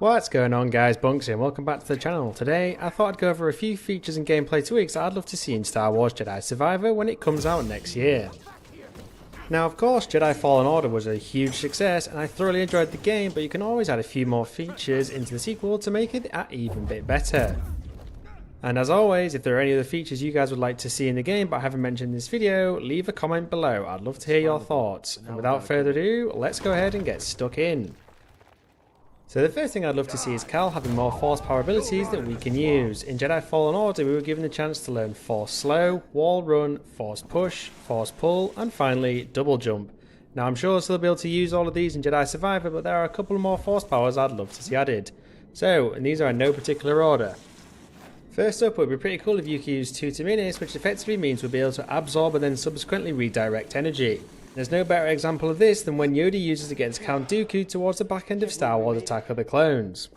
What's going on guys, Bunks here and welcome back to the channel. Today I thought I'd go over a few features and gameplay tweaks that I'd love to see in Star Wars Jedi Survivor when it comes out next year. Now of course Jedi Fallen Order was a huge success and I thoroughly enjoyed the game, but you can always add a few more features into the sequel to make it an even bit better. And as always, if there are any other features you guys would like to see in the game but I haven't mentioned in this video, leave a comment below. I'd love to hear your thoughts. And without further ado, let's go ahead and get stuck in. So the first thing I'd love to see is Cal having more force power abilities that we can use. In Jedi Fallen Order we were given the chance to learn force slow, wall run, force push, force pull and finally double jump. Now I'm sure they'll be able to use all of these in Jedi Survivor, but there are a couple more force powers I'd love to see added. So, and these are in no particular order. First up, it would be pretty cool if you could use 2 minutes, which effectively means we'll be able to absorb and then subsequently redirect energy. There's no better example of this than when Yoda uses it against Count Dooku towards the back end of Star Wars Attack of the Clones.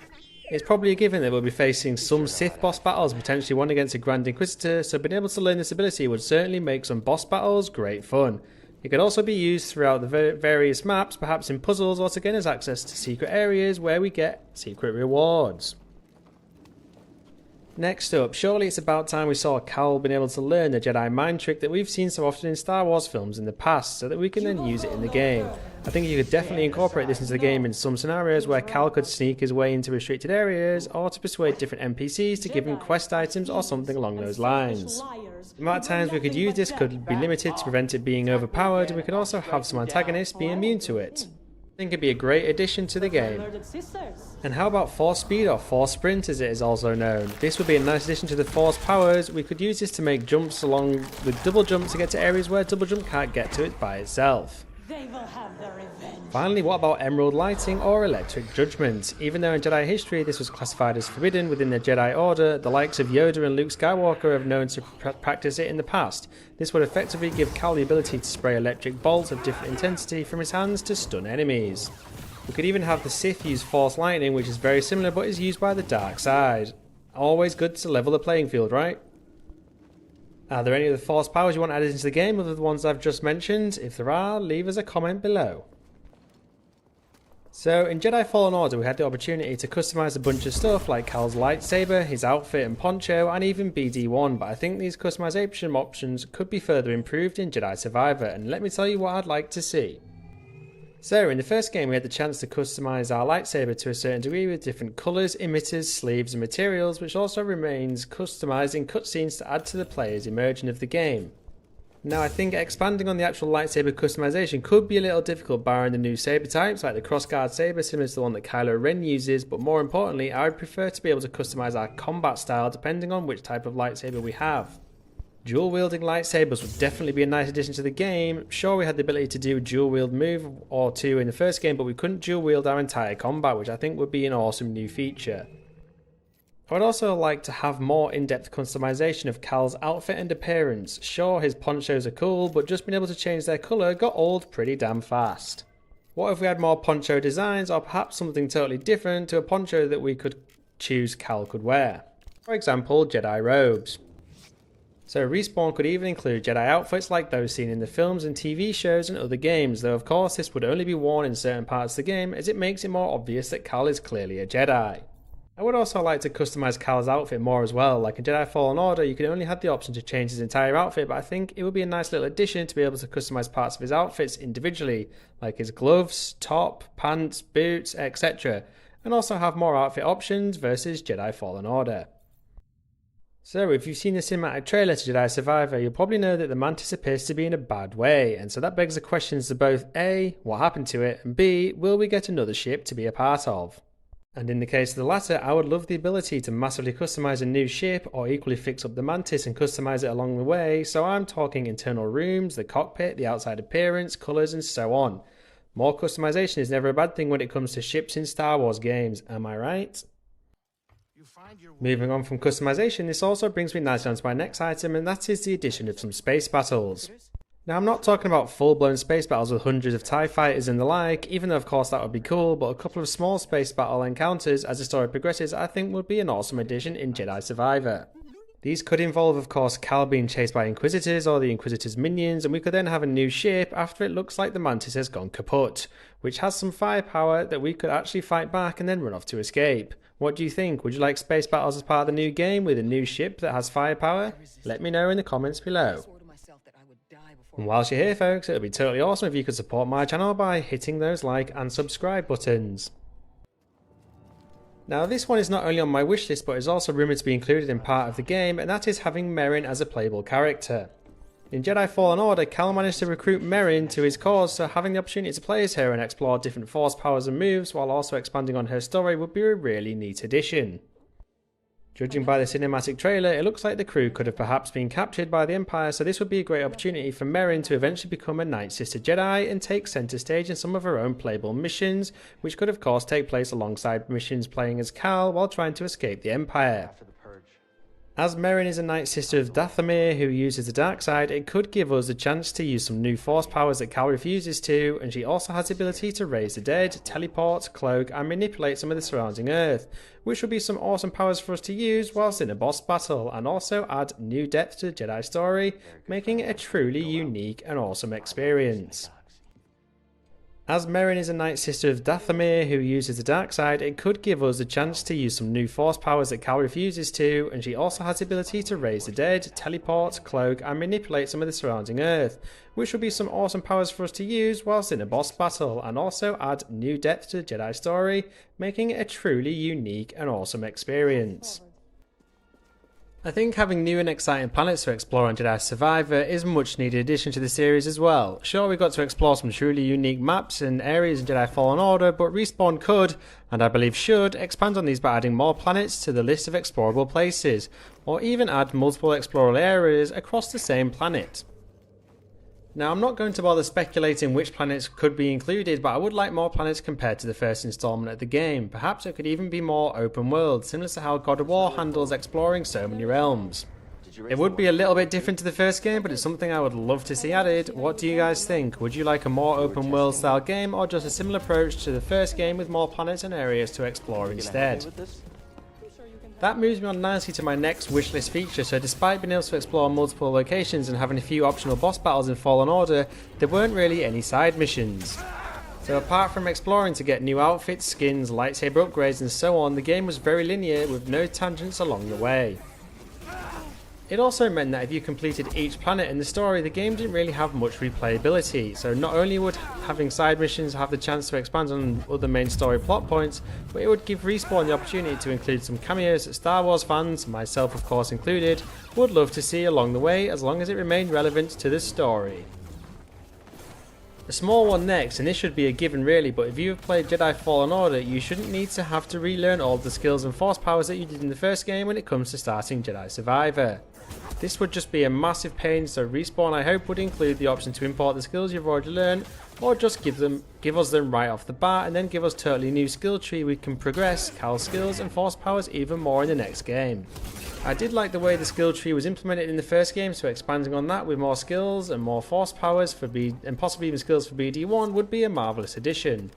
It's probably a given that we'll be facing some Sith boss battles, potentially one against a Grand Inquisitor, so being able to learn this ability would certainly make some boss battles great fun. It could also be used throughout the various maps, perhaps in puzzles, or to gain us access to secret areas where we get secret rewards. Next up, surely it's about time we saw Cal being able to learn the Jedi mind trick that we've seen so often in Star Wars films in the past, so that we can then use it in the game. I think you could definitely incorporate this into the game in some scenarios where Cal could sneak his way into restricted areas, or to persuade different NPCs to give him quest items or something along those lines. The amount of times we could use this could be limited to prevent it being overpowered, and we could also have some antagonists be immune to it. I think it'd be a great addition to the game. And how about Force Speed, or Force Sprint as it is also known? This would be a nice addition to the Force powers. We could use this to make jumps along with double jump to get to areas where double jump can't get to it by itself. Finally, what about Emerald Lighting or Electric Judgment? Even though in Jedi history this was classified as forbidden within the Jedi Order, the likes of Yoda and Luke Skywalker have known to practice it in the past. This would effectively give Cal the ability to spray electric bolts of different intensity from his hands to stun enemies. We could even have the Sith use Force Lightning, which is very similar but is used by the dark side. Always good to level the playing field, right? Are there any other Force powers you want added into the game other than the ones I've just mentioned? If there are, leave us a comment below. So in Jedi Fallen Order we had the opportunity to customise a bunch of stuff like Cal's lightsaber, his outfit and poncho, and even BD1, but I think these customization options could be further improved in Jedi Survivor, and let me tell you what I'd like to see. So in the first game we had the chance to customise our lightsaber to a certain degree with different colours, emitters, sleeves and materials, which also remains customised in cutscenes to add to the player's immersion of the game. Now I think expanding on the actual lightsaber customization could be a little difficult barring the new saber types like the crossguard saber similar to the one that Kylo Ren uses, but more importantly I would prefer to be able to customize our combat style depending on which type of lightsaber we have. Dual wielding lightsabers would definitely be a nice addition to the game. Sure, we had the ability to do a dual wield move or two in the first game, but we couldn't dual wield our entire combat, which I think would be an awesome new feature. I would also like to have more in-depth customization of Cal's outfit and appearance. Sure, his ponchos are cool, but just being able to change their colour got old pretty damn fast. What if we had more poncho designs, or perhaps something totally different to a poncho that we could choose Cal could wear? For example, Jedi robes. So Respawn could even include Jedi outfits like those seen in the films and TV shows and other games, though of course this would only be worn in certain parts of the game as it makes it more obvious that Cal is clearly a Jedi. I would also like to customise Cal's outfit more as well. Like in Jedi Fallen Order you can only have the option to change his entire outfit, but I think it would be a nice little addition to be able to customise parts of his outfits individually, like his gloves, top, pants, boots, etc. and also have more outfit options versus Jedi Fallen Order. So if you've seen the cinematic trailer to Jedi Survivor, you'll probably know that the Mantis appears to be in a bad way, and so that begs the questions of both A, what happened to it, and B, will we get another ship to be a part of? And in the case of the latter, I would love the ability to massively customise a new ship, or equally fix up the Mantis and customise it along the way, so I'm talking internal rooms, the cockpit, the outside appearance, colours and so on. More customisation is never a bad thing when it comes to ships in Star Wars games, am I right? Moving on from customization, this also brings me nicely onto my next item, and that is the addition of some space battles. Now I'm not talking about full-blown space battles with hundreds of TIE fighters and the like, even though of course that would be cool, but a couple of small space battle encounters as the story progresses I think would be an awesome addition in Jedi Survivor. These could involve, of course, Cal being chased by Inquisitors or the Inquisitors' minions, and we could then have a new ship after it looks like the Mantis has gone kaput, which has some firepower that we could actually fight back and then run off to escape. What do you think? Would you like space battles as part of the new game with a new ship that has firepower? Let me know in the comments below. And whilst you're here folks, it would be totally awesome if you could support my channel by hitting those like and subscribe buttons. Now this one is not only on my wishlist but is also rumoured to be included in part of the game, and that is having Merrin as a playable character. In Jedi Fallen Order, Cal managed to recruit Merrin to his cause, so having the opportunity to play as her and explore different force powers and moves while also expanding on her story would be a really neat addition. Judging by the cinematic trailer, it looks like the crew could have perhaps been captured by the Empire, so this would be a great opportunity for Merrin to eventually become a Night Sister Jedi and take centre stage in some of her own playable missions, which could of course take place alongside missions playing as Cal while trying to escape the Empire. As Merrin is a Night Sister of Dathomir who uses the dark side, it could give us a chance to use some new force powers that Cal refuses to, and she also has the ability to raise the dead, teleport, cloak and manipulate some of the surrounding earth, which would be some awesome powers for us to use whilst in a boss battle, and also add new depth to the Jedi story, making it a truly unique and awesome experience. As Merrin is a Night Sister of Dathomir who uses the dark side, it could give us a chance to use some new force powers that Cal refuses to, and she also has the ability to raise the dead, teleport, cloak and manipulate some of the surrounding earth, which would be some awesome powers for us to use whilst in a boss battle, and also add new depth to the Jedi story, making it a truly unique and awesome experience. I think having new and exciting planets to explore on Jedi Survivor is a much needed addition to the series as well. Sure, we got to explore some truly unique maps and areas in Jedi Fallen Order, but Respawn could, and I believe should, expand on these by adding more planets to the list of explorable places, or even add multiple explorable areas across the same planet. Now I'm not going to bother speculating which planets could be included, but I would like more planets compared to the first installment of the game. Perhaps it could even be more open world, similar to how God of War handles exploring so many realms. It would be a little bit different to the first game, but it's something I would love to see added. What do you guys think? Would you like a more open world style game, or just a similar approach to the first game with more planets and areas to explore instead? That moves me on nicely to my next wishlist feature. So despite being able to explore multiple locations and having a few optional boss battles in Fallen Order, there weren't really any side missions. So apart from exploring to get new outfits, skins, lightsaber upgrades and so on, the game was very linear with no tangents along the way. It also meant that if you completed each planet in the story, the game didn't really have much replayability, so not only would having side missions have the chance to expand on other main story plot points, but it would give Respawn the opportunity to include some cameos that Star Wars fans, myself of course included, would love to see along the way as long as it remained relevant to the story. A small one next, and this should be a given really, but if you have played Jedi Fallen Order, you shouldn't need to have to relearn all the skills and force powers that you did in the first game when it comes to starting Jedi Survivor. This would just be a massive pain, so Respawn I hope would include the option to import the skills you've already learned, or just give us them right off the bat and then give us a totally new skill tree we can progress Cal's skills and force powers even more in the next game. I did like the way the skill tree was implemented in the first game, so expanding on that with more skills and more force powers and possibly even skills for BD1 would be a marvellous addition.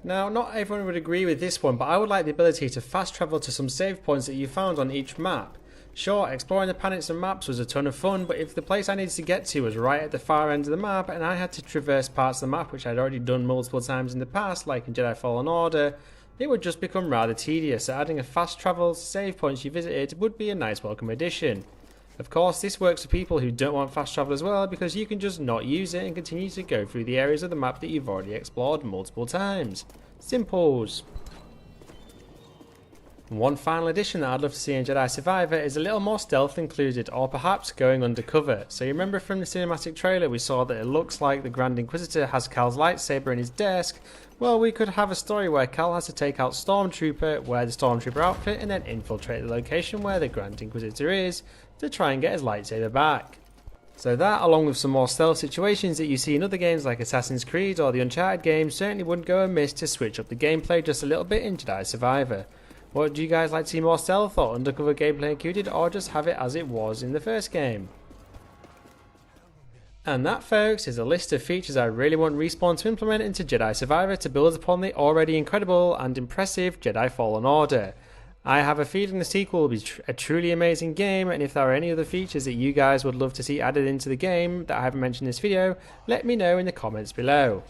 Now, not everyone would agree with this one, but I would like the ability to fast travel to some save points that you found on each map. Sure, exploring the planets and maps was a ton of fun, but if the place I needed to get to was right at the far end of the map and I had to traverse parts of the map which I'd already done multiple times in the past, like in Jedi Fallen Order, it would just become rather tedious, so adding a fast travel to save points you visited would be a nice welcome addition. Of course, this works for people who don't want fast travel as well, because you can just not use it and continue to go through the areas of the map that you've already explored multiple times. Simples. One final addition that I'd love to see in Jedi Survivor is a little more stealth included, or perhaps going undercover. So you remember from the cinematic trailer we saw that it looks like the Grand Inquisitor has Cal's lightsaber in his desk. Well, we could have a story where Cal has to take out Stormtrooper, wear the Stormtrooper outfit and then infiltrate the location where the Grand Inquisitor is to try and get his lightsaber back. So that, along with some more stealth situations that you see in other games like Assassin's Creed or the Uncharted games, certainly wouldn't go amiss to switch up the gameplay just a little bit in Jedi Survivor. What do you guys like to see, more stealth or undercover gameplay included, or just have it as it was in the first game? And that, folks, is a list of features I really want Respawn to implement into Jedi Survivor to build upon the already incredible and impressive Jedi Fallen Order. I have a feeling the sequel will be a truly amazing game, and if there are any other features that you guys would love to see added into the game that I haven't mentioned in this video, let me know in the comments below.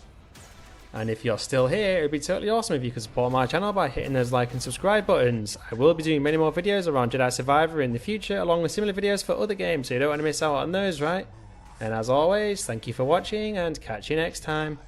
And if you're still here, it would be totally awesome if you could support my channel by hitting those like and subscribe buttons. I will be doing many more videos around Jedi Survivor in the future, along with similar videos for other games, so you don't want to miss out on those, right? And as always, thank you for watching, and catch you next time.